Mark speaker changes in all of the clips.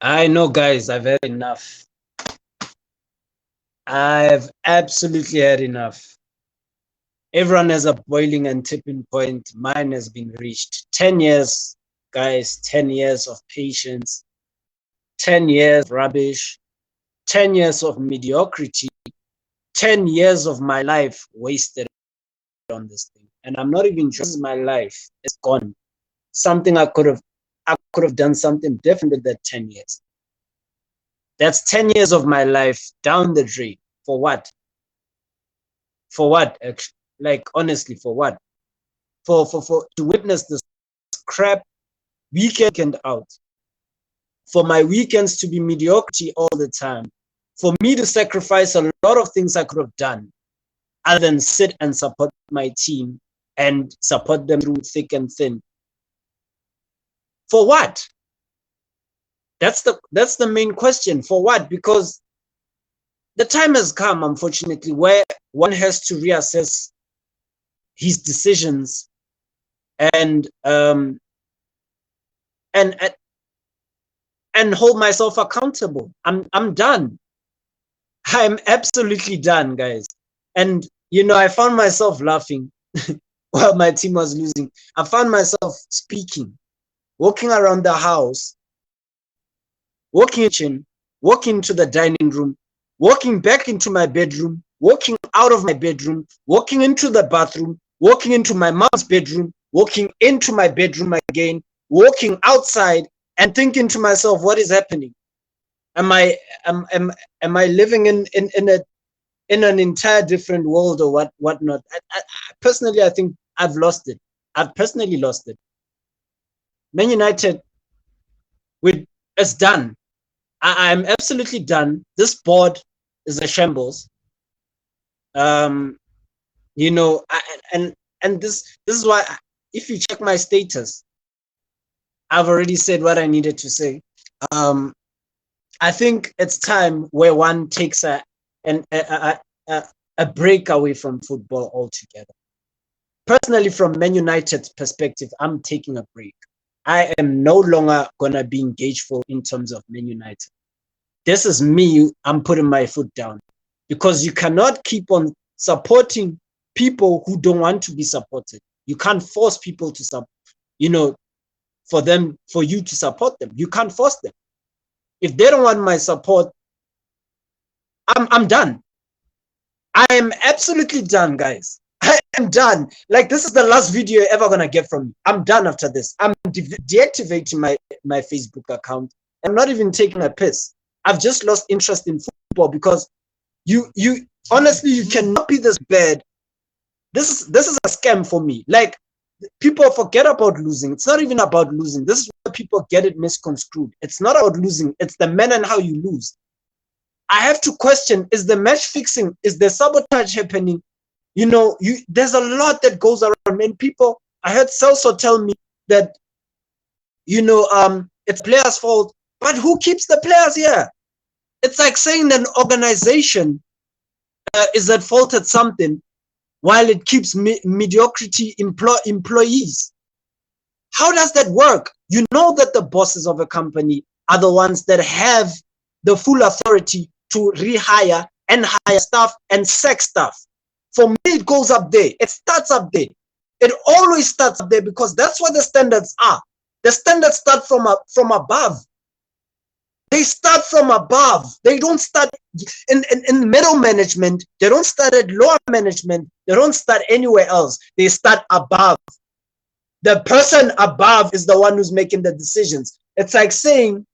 Speaker 1: I know, guys, I've had enough. I've absolutely had enough. Everyone has a boiling and tipping point. Mine has been reached. 10 years, guys, 10 years of patience, 10 years of rubbish, 10 years of mediocrity, 10 years of my life wasted on this thing. And I'm not even just my life. It's gone. Something I could have done something different with that 10 years. That's 10 years of my life down the drain. For what? For what? Like, honestly, for what? For to witness this crap week in and out. For my weekends to be mediocrity all the time. For me to sacrifice a lot of things I could have done other than sit and support my team and support them through thick and thin. For what? That's the main question. For what? Because the time has come, unfortunately, where one has to reassess his decisions and and and hold myself accountable. I'm done. I'm absolutely done, guys. And I found myself laughing while my team was losing. I found myself speaking, walking around the house, walking in the kitchen, walking to the dining room, walking back into my bedroom, walking out of my bedroom, walking into the bathroom, walking into my mom's bedroom, walking into my bedroom again, walking outside, and thinking to myself, what is happening? Am I living in an entire different world or whatnot? Personally, I think I've lost it. I've personally lost it. Man United, it's done. I'm absolutely done. This board is a shambles. Um, and this is why, if you check my status, I've already said what I needed to say. I think it's time where one takes a break away from football altogether. Personally, from Man United's perspective, I'm taking a break. I am no longer gonna be engageful in terms of Man United. This is me. I'm putting my foot down, because you cannot keep on supporting people who don't want to be supported. You can't force people to for you to support them. You can't force them. If they don't want my support, I'm done. I am absolutely done, guys. I am done. Like, this is the last video you're ever gonna get from me. I'm done after this. I'm deactivating my Facebook account. I'm not even taking a piss. I've just lost interest in football, because you honestly, you cannot be this bad. This is a scam for me. Like, people forget about losing. It's not even about losing. This is where people get it misconstrued. It's not about losing. It's the manner and how you lose. I have to question, is the match fixing? Is there sabotage happening? There's a lot that goes around. And people, I heard Celso tell me that, it's players' fault, but who keeps the players here? It's like saying that an organization is at fault at something while it keeps mediocrity employees. How does that work? You know that the bosses of a company are the ones that have the full authority to rehire and hire staff and sack staff. For me, it goes up there. It starts up there. It always starts up there, because that's what the standards are. The standards start from above. They start from above. They don't start in middle management. They don't start at lower management. They don't start anywhere else. They start above. The person above is the one who's making the decisions. It's like saying,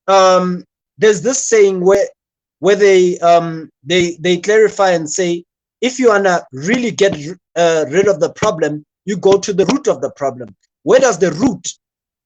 Speaker 1: there's this saying where they clarify and say, if you wanna really get rid of the problem, you go to the root of the problem. Where does the root?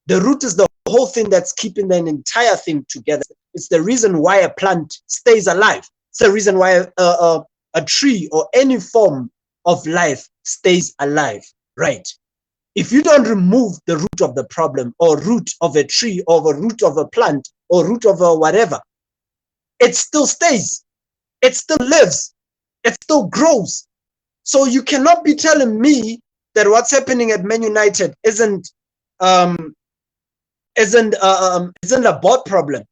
Speaker 1: The root is the whole thing that's keeping the entire thing together. It's the reason why a plant stays alive. It's the reason why a tree or any form of life stays alive, right? If you don't remove the root of the problem, or root of a tree, or a root of a plant, or root of a whatever, it still stays. It still lives. It still grows. So you cannot be telling me that what's happening at Man United isn't isn't a board problem.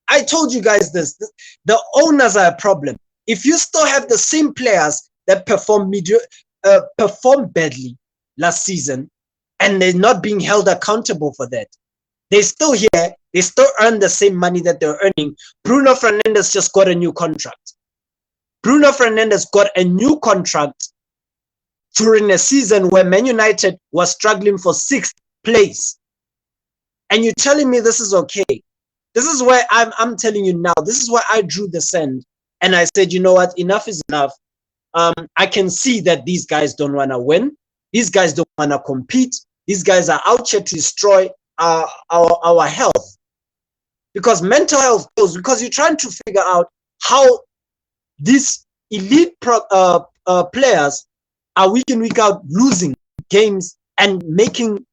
Speaker 1: I told you guys this. The owners are a problem. If you still have the same players that perform badly last season, and they're not being held accountable for that, they're still here. They still earn the same money that they're earning. Bruno Fernandes just got a new contract. Bruno Fernandes got a new contract during a season where Man United was struggling for 6th place. And you're telling me this is okay? This is where I'm telling you now. This is where I drew the sand, and I said, you know what? Enough is enough. I can see that these guys don't want to win. These guys don't want to compete. These guys are out here to destroy our health, because mental health goes, because you're trying to figure out how these elite players are week in, week out losing games and making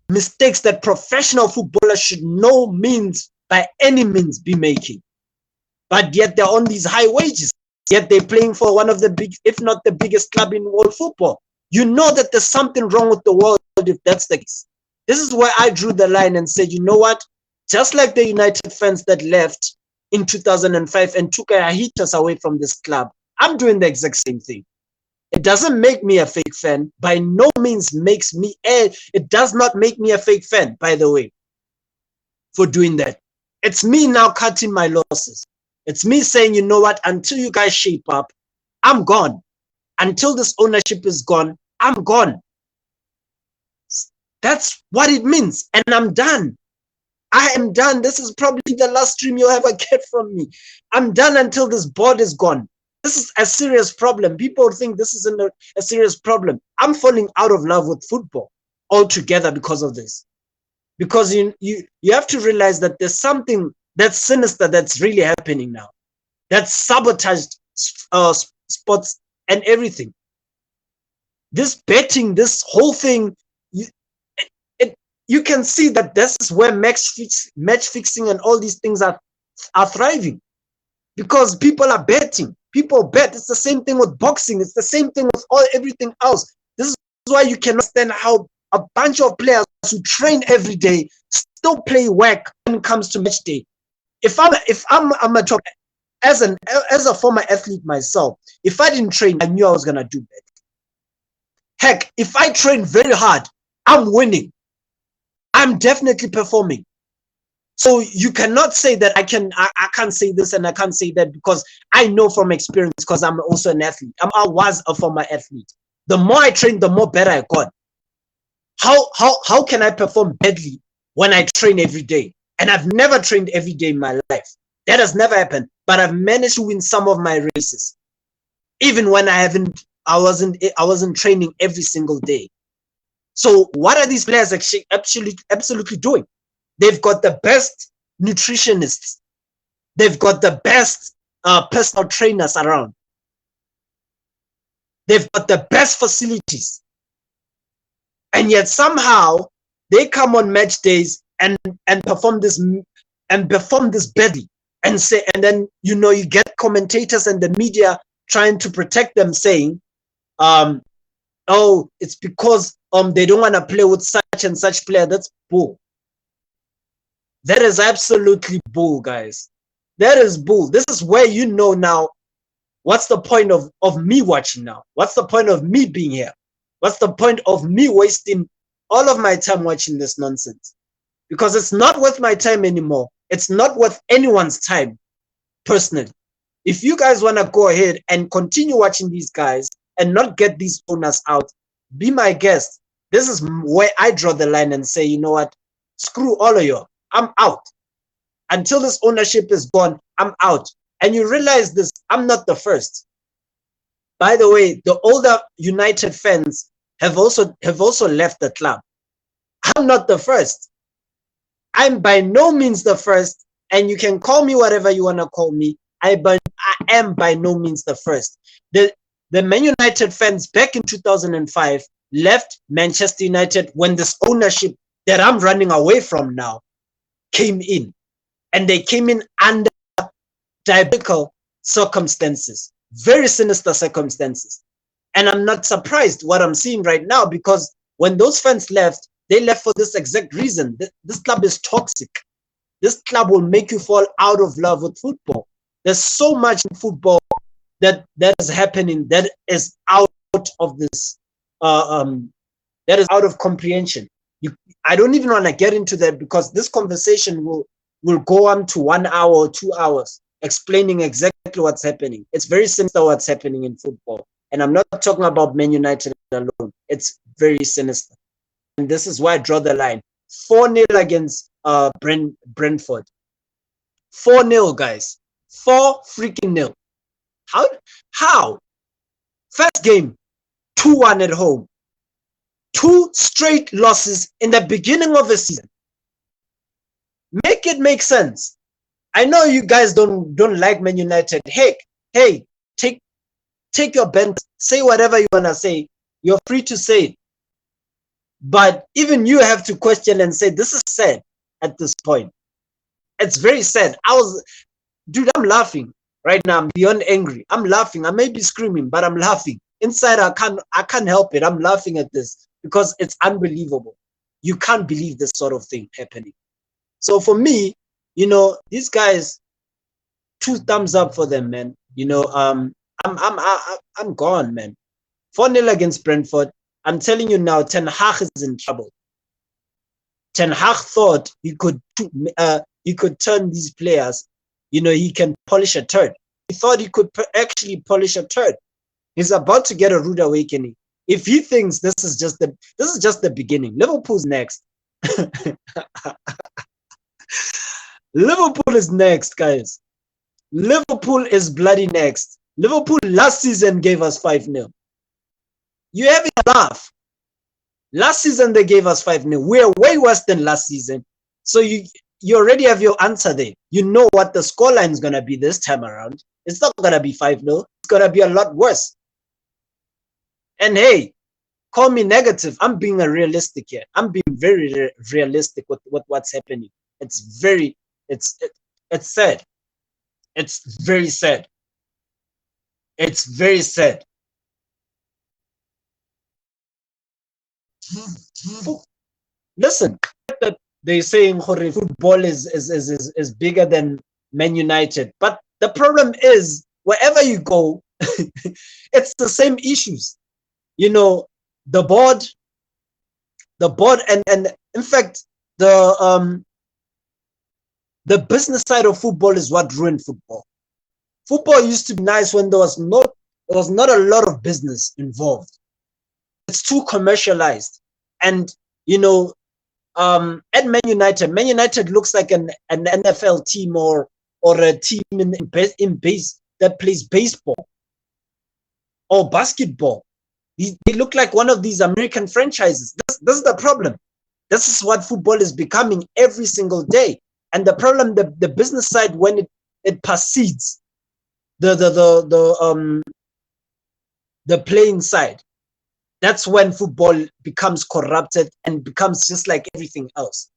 Speaker 1: mistakes that professional footballers should no means by any means be making. But yet they're on these high wages, yet they're playing for one of the big, if not the biggest club in world football. You know that there's something wrong with the world if that's the case. This is where I drew the line and said, you know what? Just like the United fans that left in 2005 and took a hiatus away from this club, I'm doing the exact same thing. It doesn't make me a fake fan. By no means makes me it does not make me a fake fan, by the way, for doing that. It's me now cutting my losses. It's me saying, you know what, until you guys shape up, I'm gone. Until this ownership is gone, I'm gone. That's what it means. And I'm done. I am done. This is probably the last stream you'll ever get from me. I'm done until this board is gone. This is a serious problem. People think this isn't a serious problem. I'm falling out of love with football altogether because of this. Because you have to realize that there's something that's sinister that's really happening now. That's sabotaged sports and everything. This betting, this whole thing, you can see that this is where match fixing and all these things are thriving. Because people are betting. People bet. It's the same thing with boxing. It's the same thing with everything else. This is why you cannot understand how a bunch of players who train every day still play whack when it comes to match day. If I'm a top, as a former athlete myself, if I didn't train, I knew I was gonna do bad. Heck, if I train very hard, I'm winning. I'm definitely performing. So you cannot say that I can't say this and I can't say that, because I know from experience, because I'm also an athlete. I was a former athlete. The more I trained, the more better I got. How can I perform badly when I train every day? And I've never trained every day in my life. That has never happened. But I've managed to win some of my races, even when I wasn't training every single day. So what are these players actually absolutely doing? They've got the best nutritionists. They've got the best personal trainers around. They've got the best facilities. And yet somehow they come on match days and perform this badly, and then you get commentators and the media trying to protect them, saying, oh, it's because they don't want to play with such and such player. That's bull. That is absolutely bull, guys. That is bull. This is where you know now, what's the point of me watching now? What's the point of me being here? What's the point of me wasting all of my time watching this nonsense? Because it's not worth my time anymore. It's not worth anyone's time, personally. If you guys want to go ahead and continue watching these guys and not get these owners out, be my guest. This is where I draw the line and say, you know what? Screw all of you. I'm out. Until this ownership is gone, I'm out. And you realize this, I'm not the first. By the way, the older United fans have also left the club. I'm not the first. I'm by no means the first, and you can call me whatever you want to call me. I am by no means the first. The Man United fans back in 2005 left Manchester United when this ownership that I'm running away from now came in. And they came in under diabolical circumstances, very sinister circumstances. And I'm not surprised what I'm seeing right now, because when those fans left, They left for this exact reason. This club is toxic. This club will make you fall out of love with football. There's so much in football that is happening that is out of this, that is out of comprehension. I don't even want to get into that because this conversation will go on to 1 hour or 2 hours explaining exactly what's happening. It's very sinister what's happening in football. And I'm not talking about Man United alone. It's very sinister. And this is why I draw the line. 4-0 against Brentford. 4-0, guys. 4 freaking 0. How? First game, 2-1 at home. 2 straight losses in the beginning of the season. Make it make sense. I know you guys don't like Man United. Hey, take your bent, say whatever you wanna say. You're free to say it. But even you have to question and say, this is sad at this point. It's very sad. Dude, I'm laughing right now. I'm beyond angry. I'm laughing. I may be screaming, but I'm laughing. Inside, I can't help it. I'm laughing at this because it's unbelievable. You can't believe this sort of thing happening. So for me, you know, these guys, 2 thumbs up for them, man. You know, I'm gone, man. 4-0 against Brentford. I'm telling you now, Ten Hag is in trouble. Ten Hag thought he could turn these players. You know, he can polish a turd. He thought he could actually polish a turd. He's about to get a rude awakening. If he thinks this is just the beginning, Liverpool's next. Liverpool is next, guys. Liverpool is bloody next. Liverpool last season gave us 5-0. You having a laugh. Last season they gave us 5-0. We're way worse than last season. So you already have your answer there. You know what the scoreline is going to be this time around. It's not going to be 5-0. It's going to be a lot worse. And hey, call me negative. I'm being a realistic here. I'm being very realistic with what's happening. It's sad. It's very sad. It's very sad. Listen, they're saying football is bigger than Man United, but the problem is wherever you go, it's the same issues. You know, the board, and in fact the business side of football is what ruined football. Football used to be nice when there was not a lot of business involved. It's too commercialized, and you know, at Man United looks like an NFL team or a team in base that plays baseball or basketball. They look like one of these American franchises. This is the problem. This is what football is becoming every single day. And the problem, the business side, when it precedes the playing side, that's when football becomes corrupted and becomes just like everything else.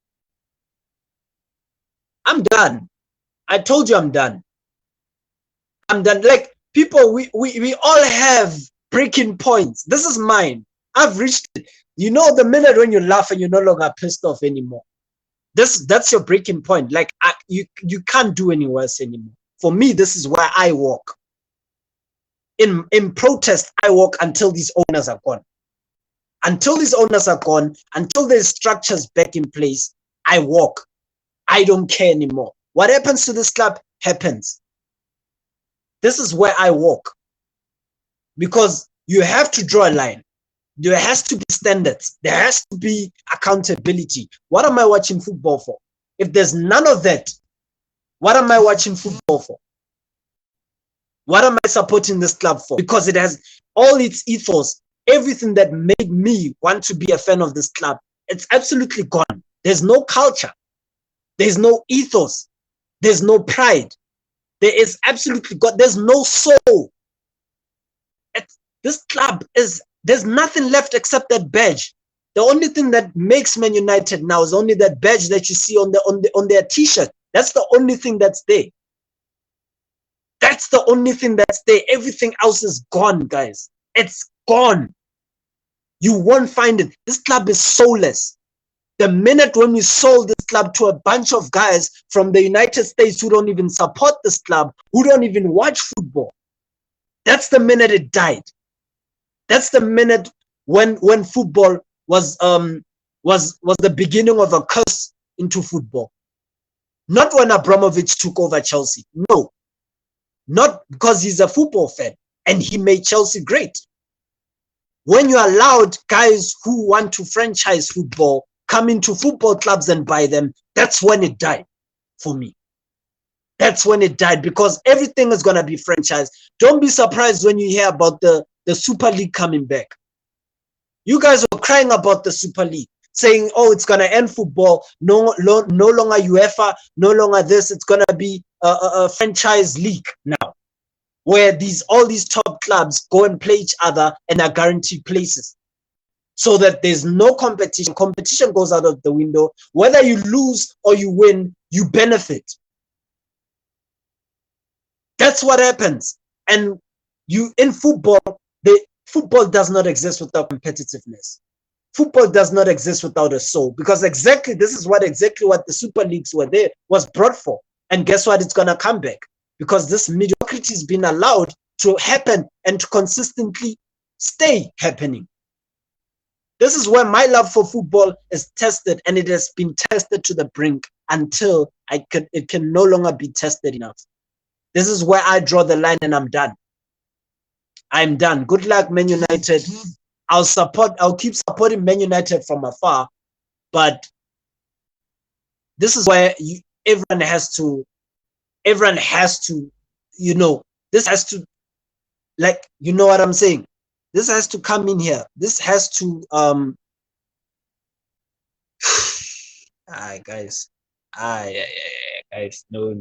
Speaker 1: I'm done. I told you I'm done. I'm done. Like people, we all have breaking points. This is mine. I've reached it. You know, the minute when you laugh and you're no longer pissed off anymore. That's your breaking point. Like you can't do any worse anymore. For me, this is where I walk. In protest, I walk until these owners are gone. Until these owners are gone, until there's structures back in place, I walk. I don't care anymore. What happens to this club happens. This is where I walk. Because you have to draw a line. There has to be standards. There has to be accountability. What am I watching football for? If there's none of that, what am I watching football for? What am I supporting this club for? Because it has all its ethos, everything that made me want to be a fan of this club. It's absolutely gone. There's no culture. There's no ethos. There's no pride. There is absolutely gone. There's no soul. This club there's nothing left except that badge. The only thing that makes Man United now is only that badge that you see on their t-shirt. That's the only thing that's there. That's the only thing that's there. Everything else is gone, guys. It's gone. You won't find it. This club is soulless. The minute when we sold this club to a bunch of guys from the United States who don't even support this club, who don't even watch football, that's the minute it died. That's the minute when football was the beginning of a curse into football. Not when Abramovich took over Chelsea. No, not because he's a football fan and he made Chelsea great. When you allowed guys who want to franchise football come into football clubs and buy them, that's when it died for me. That's when it died, because everything is going to be franchised. Don't be surprised when you hear about the Super League coming back. You guys were crying about the Super League, saying, oh, it's going to end football, no longer UEFA, no longer this, it's going to be a franchise league now, where all these top clubs go and play each other and are guaranteed places, so that there's no competition. Competition goes out of the window. Whether you lose or you win, you benefit. That's what happens. And in football, football does not exist without competitiveness. Football does not exist without a soul, because this is what the Super Leagues was brought for. And guess what? It's going to come back, because this mediocrity has been allowed to happen and to consistently stay happening. This is where my love for football is tested, and it has been tested to the brink until it can no longer be tested enough. This is where I draw the line, and I'm done. I'm done. Good luck, Man United. I'll keep supporting Man United from afar, but this is where everyone has to, this has to, like, you know what I'm saying? This has to come in here. This has to, guys, guys, no.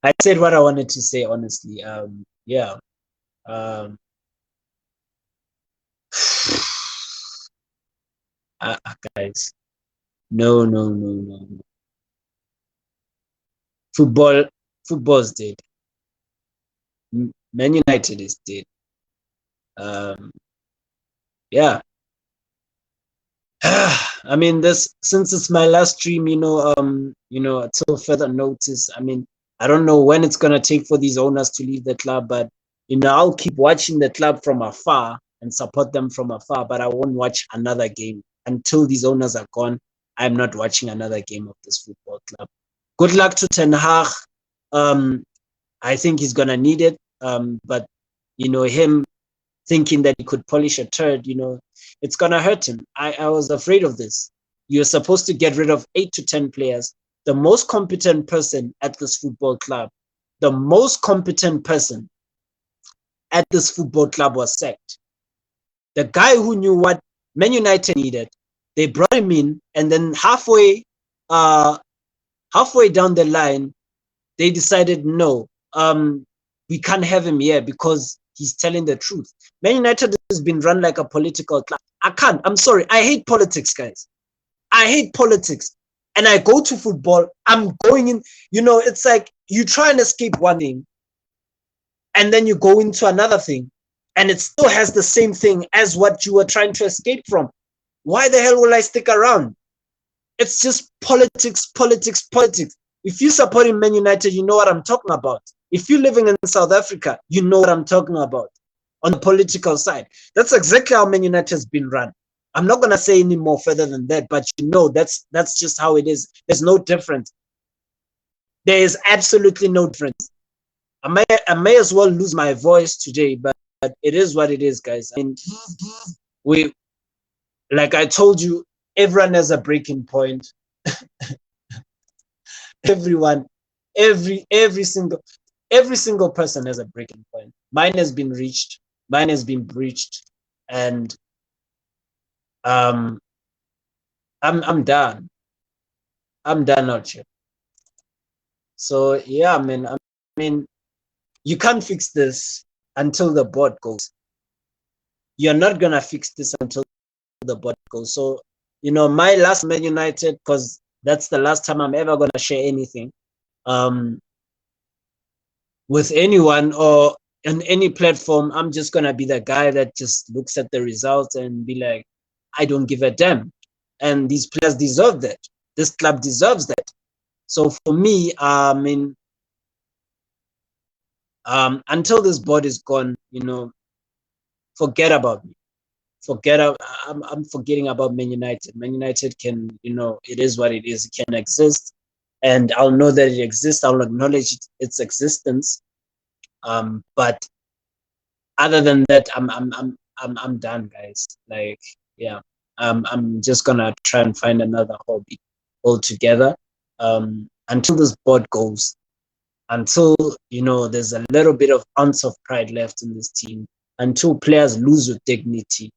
Speaker 1: I said what I wanted to say, honestly. Yeah. Guys, no. Football's dead. Man United is dead. Yeah. I mean, since it's my last stream, until further notice, I mean, I don't know when it's gonna take for these owners to leave the club, but I'll keep watching the club from afar and support them from afar, but I won't watch another game until these owners are gone. I'm not watching another game of this football club. Good luck to Ten Hag. I think he's gonna need it. But him thinking that he could polish a turd, it's gonna hurt him. I was afraid of this. You're supposed to get rid of 8 to 10 players. The most competent person at this football club, was sacked. The guy who knew what Man United needed, they brought him in, and then halfway down the line, they decided, no, we can't have him here because he's telling the truth. Man United has been run like a political club. I'm sorry. I hate politics, guys. I hate politics. And I go to football. I'm going in, it's like you try and escape one thing, and then you go into another thing, and it still has the same thing as what you were trying to escape from. Why the hell will I stick around? It's just politics. If you're supporting Man United, you know what I'm talking about. If you're living in South Africa, you know what I'm talking about on the political side. That's exactly how Man United has been run. I'm not going to say any more further than that, but that's just how it is. There's no difference. There is absolutely no difference. I may as well lose my voice today, but it is what it is, guys. I mean, like I told you, everyone has a breaking point. Everyone, every single person has a breaking point. Mine has been reached. Mine has been breached, and I'm done. I'm done out here. So yeah, man. I mean, you can't fix this until the board goes. You're not gonna fix this until the board goes. So my last Man United, because that's the last time I'm ever gonna share anything with anyone or on any platform. I'm just gonna be the guy that just looks at the results and be like, I don't give a damn. and these players deserve that. This club deserves that. So for me, I mean, until this board is gone, forget about me. I'm forgetting about Man United. Man United can, it is what it is. It can exist, and I'll know that it exists. I'll acknowledge its existence. But other than that, I'm done, guys. Like, yeah, I'm just gonna try and find another hobby altogether. Until this board goes, until there's a little bit of ounce of pride left in this team, until players lose with dignity,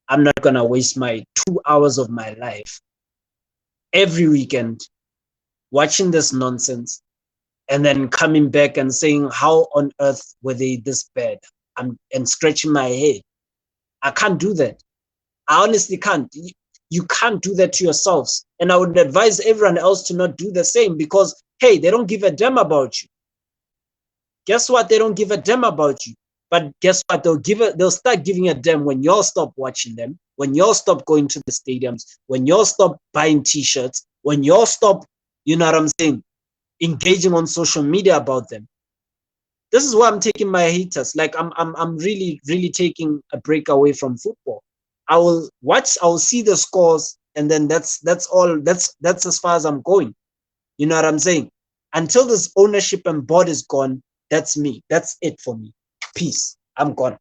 Speaker 1: I'm not gonna waste my 2 hours of my life every weekend watching this nonsense and then coming back and saying, how on earth were they this bad? And scratching my head. I can't do that. I honestly can't. You can't do that to yourselves. And I would advise everyone else to not do the same, because, hey, they don't give a damn about you. Guess what? They don't give a damn about you. But guess what? They'll start giving a damn when y'all stop watching them, when y'all stop going to the stadiums, when y'all stop buying t-shirts, when y'all stop, you know what I'm saying, engaging on social media about them. This is why I'm taking my hiatus. Like, I'm really, really taking a break away from football. I will watch, I will see the scores, and then that's all. That's as far as I'm going. You know what I'm saying? Until this ownership and board is gone, that's me. That's it for me. Peace. I'm gone.